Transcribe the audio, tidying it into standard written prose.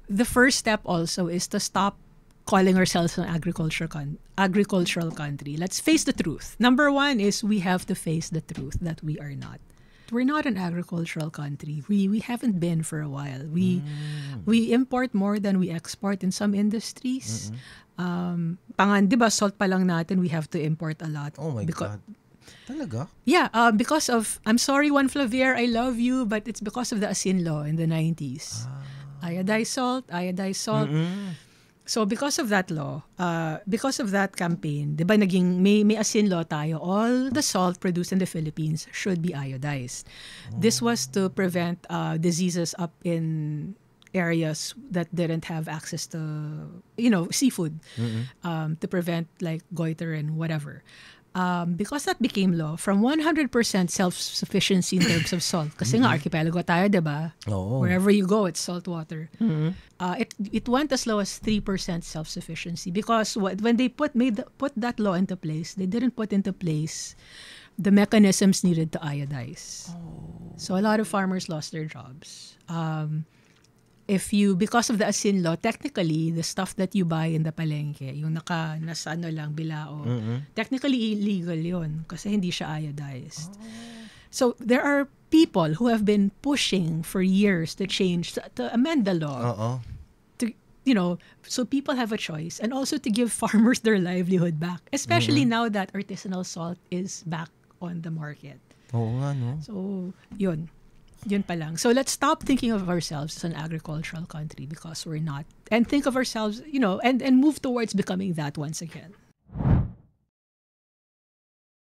the first step also is to stop calling ourselves an agricultural country. Let's face the truth. Number one is we have to face the truth that we are not. We're not an agricultural country. We haven't been for a while. We import more than we export in some industries. Di ba, salt pa lang natin, we have to import a lot. Oh my God. Talaga? Yeah, because of, I'm sorry, Juan Flavier, I love you, but it's because of the Asin law in the 90s. Iodized salt. So because of that law, because of that campaign, di ba naging may asin law tayo, all the salt produced in the Philippines should be iodized. This was to prevent diseases up in areas that didn't have access to, seafood, to prevent like goiter and whatever. Because that became law, from 100% self-sufficiency in terms of salt, kasi nga archipelago tayo, diba? Wherever you go, it's salt water. It went as low as 3% self-sufficiency because when they put that law into place, they didn't put into place the mechanisms needed to iodize. So a lot of farmers lost their jobs. Because of the asin law, technically, the stuff that you buy in the palengke, yung nasa lang, bilao, technically illegal yun kasi hindi siya iodized. So there are people who have been pushing for years to change, to amend the law. So people have a choice and also to give farmers their livelihood back, especially now that artisanal salt is back on the market. Oo nga, no? So, yun pa lang. So let's stop thinking of ourselves as an agricultural country because we're not. And think of ourselves, and move towards becoming that once again.